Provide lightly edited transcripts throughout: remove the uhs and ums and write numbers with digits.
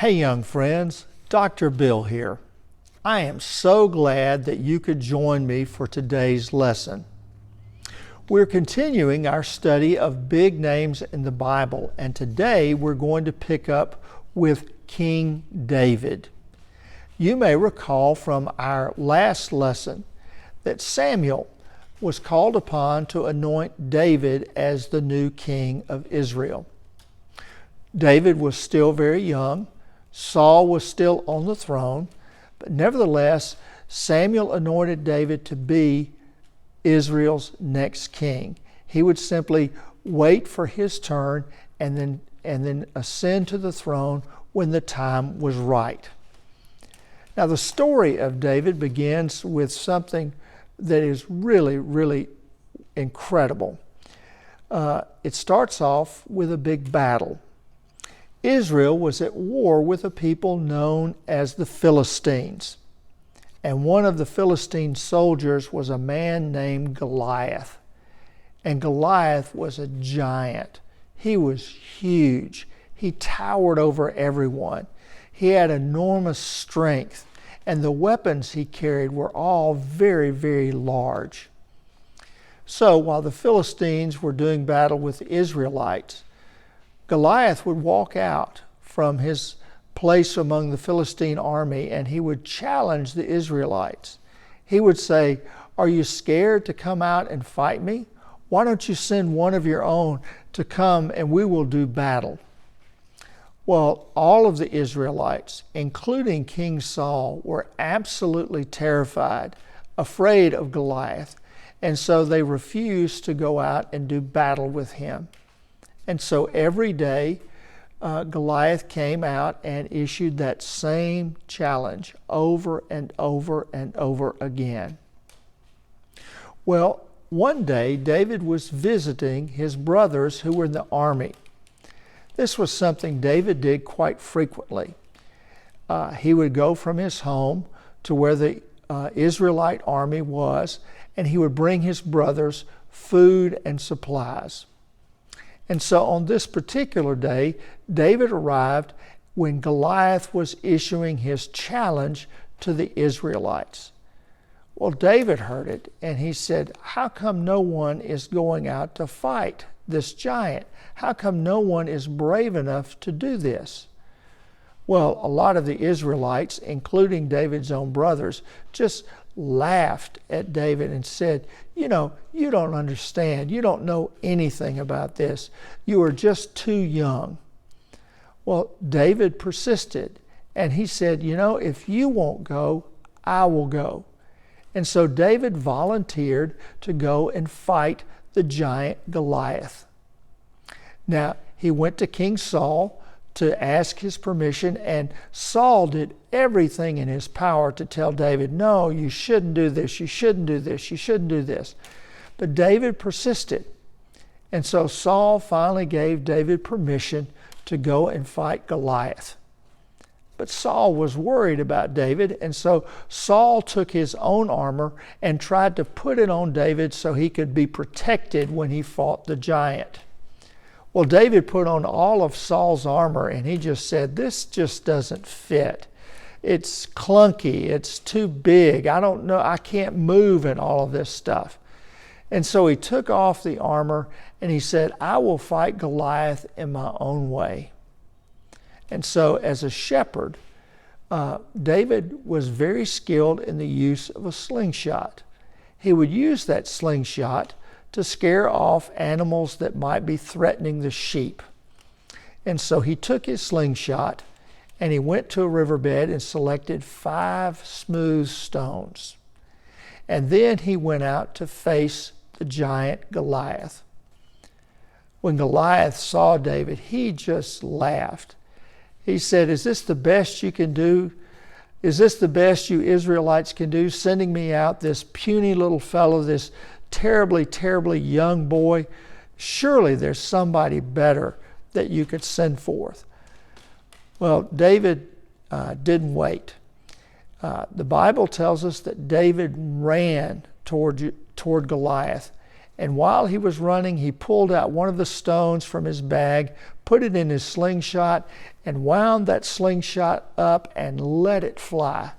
Hey young friends, Dr. Bill here. I am so glad that you could join me for today's lesson. We're continuing our study of big names in the Bible, and today we're going to pick up with King David. You may recall from our last lesson that Samuel was called upon to anoint David as the new king of Israel. David was still very young. Saul was still on the throne, but nevertheless, Samuel anointed David to be Israel's next king. He would simply wait for his turn and then ascend to the throne when the time was right. Now, the story of David begins with something that is really, really incredible. It starts off with a big battle. Israel was at war with a people known as the Philistines. And one of the Philistine soldiers was a man named Goliath. And Goliath was a giant. He was huge. He towered over everyone. He had enormous strength. And the weapons he carried were all very, very large. So while the Philistines were doing battle with the Israelites, Goliath would walk out from his place among the Philistine army and he would challenge the Israelites. He would say, "Are you scared to come out and fight me? Why don't you send one of your own to come and we will do battle?" Well, all of the Israelites, including King Saul, were absolutely terrified, afraid of Goliath, and so they refused to go out and do battle with him. And so every day, Goliath came out and issued that same challenge over and over and over again. Well, one day, David was visiting his brothers who were in the army. This was something David did quite frequently. He would go from his home to where the Israelite army was, and he would bring his brothers food and supplies. And so on this particular day, David arrived when Goliath was issuing his challenge to the Israelites. Well, David heard it and he said, "How come no one is going out to fight this giant? How come no one is brave enough to do this?" Well, a lot of the Israelites, including David's own brothers, just laughed at David and said, "You don't understand. You don't know anything about this. You are just too young." Well, David persisted and he said, "If you won't go, I will go." And so David volunteered to go and fight the giant Goliath. Now, he went to King Saul to ask his permission, and Saul did everything in his power to tell David, "No, you shouldn't do this, you shouldn't do this, you shouldn't do this." But David persisted. And so Saul finally gave David permission to go and fight Goliath. But Saul was worried about David, and so Saul took his own armor and tried to put it on David so he could be protected when he fought the giant. Well, David put on all of Saul's armor and he just said, "This just doesn't fit. It's clunky, it's too big, I don't know, I can't move in all of this stuff." And so he took off the armor and he said, "I will fight Goliath in my own way." And so as a shepherd, David was very skilled in the use of a slingshot. He would use that slingshot to scare off animals that might be threatening the sheep. And so he took his slingshot and he went to a riverbed and selected 5 smooth stones. And then he went out to face the giant Goliath. When Goliath saw David, he just laughed. He said, "Is this the best you can do? Is this the best you Israelites can do, sending me out, this puny little fellow, this terribly, terribly young boy? Surely there's somebody better that you could send forth." Well, David didn't wait. The Bible tells us that David ran toward Goliath And while he was running, he pulled out one of the stones from his bag, put it in his slingshot, and wound that slingshot up and let it fly.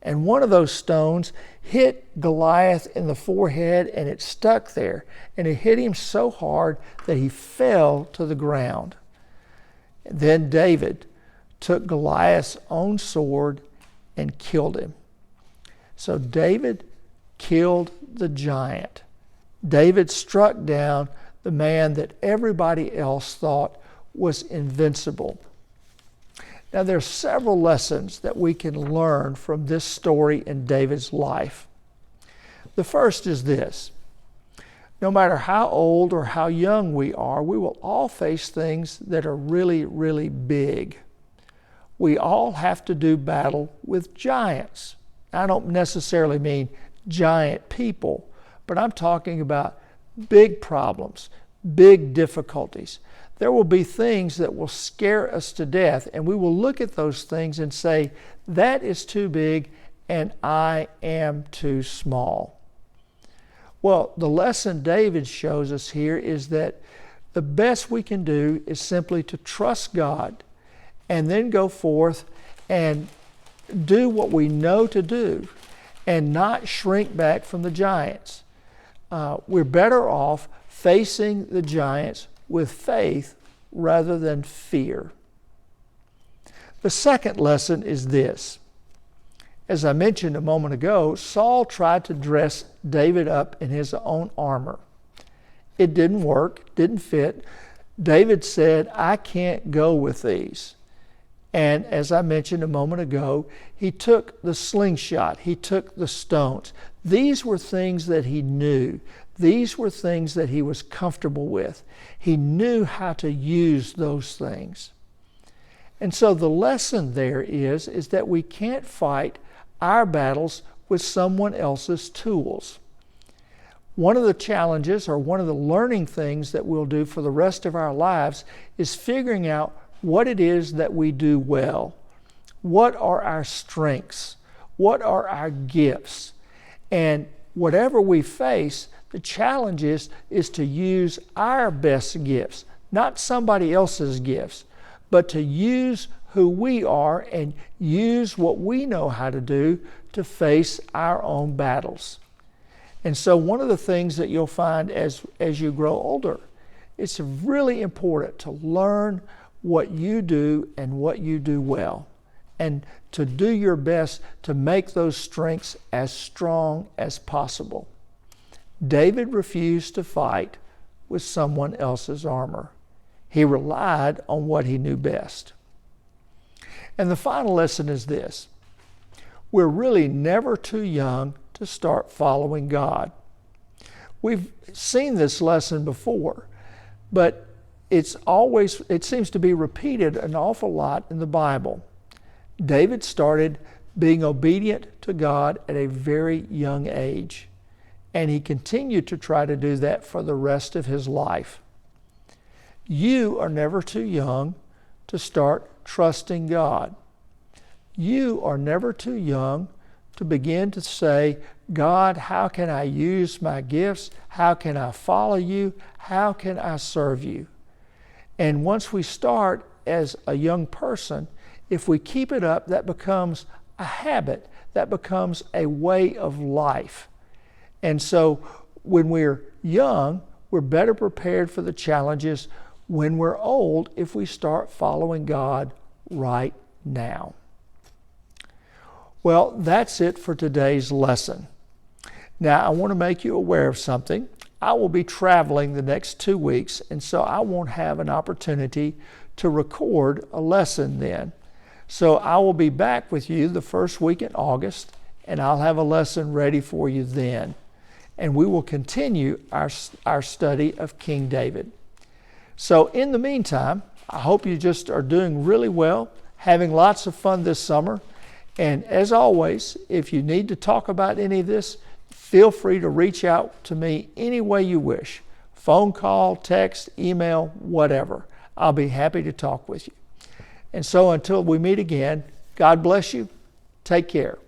And one of those stones hit Goliath in the forehead, and it stuck there. And it hit him so hard that he fell to the ground. And then David took Goliath's own sword and killed him. So David killed the giant. David struck down the man that everybody else thought was invincible. Now, there are several lessons that we can learn from this story in David's life. The first is this: no matter how old or how young we are, we will all face things that are really, really big. We all have to do battle with giants. I don't necessarily mean giant people, but I'm talking about big problems, big difficulties. There will be things that will scare us to death, and we will look at those things and say, that is too big and I am too small. Well, the lesson David shows us here is that the best we can do is simply to trust God and then go forth and do what we know to do and not shrink back from the giants. We're better off facing the giants with faith rather than fear. The second lesson is this. As I mentioned a moment ago, Saul tried to dress David up in his own armor. It didn't work, didn't fit. David said, I can't go with these. And as I mentioned a moment ago, he took the slingshot, he took the stones. These were things that he knew. These were things that he was comfortable with. He knew how to use those things. And so the lesson there is that we can't fight our battles with someone else's tools. One of the challenges, or one of the learning things that we'll do for the rest of our lives, is figuring out what it is that we do well. What are our strengths? What are our gifts? And whatever we face, the challenge is to use our best gifts, not somebody else's gifts, but to use who we are and use what we know how to do to face our own battles. And so one of the things that you'll find as you grow older, it's really important to learn what you do and what you do well, and to do your best to make those strengths as strong as possible. David refused to fight with someone else's armor. He relied on what he knew best. And the final lesson is this: we're really never too young to start following God. We've seen this lesson before, but it seems to be repeated an awful lot in the Bible. David started being obedient to God at a very young age, and he continued to try to do that for the rest of his life. You are never too young to start trusting God. You are never too young to begin to say, God, how can I use my gifts? How can I follow you? How can I serve you? And once we start as a young person, if we keep it up, that becomes a habit. That becomes a way of life. And so when we're young, we're better prepared for the challenges when we're old if we start following God right now. Well, that's it for today's lesson. Now, I want to make you aware of something. I will be traveling the next 2 weeks, and so I won't have an opportunity to record a lesson then. So I will be back with you the first week in August, and I'll have a lesson ready for you then. And we will continue our study of King David. So in the meantime, I hope you just are doing really well, having lots of fun this summer. And as always, if you need to talk about any of this, feel free to reach out to me any way you wish. Phone call, text, email, whatever. I'll be happy to talk with you. And so until we meet again, God bless you. Take care.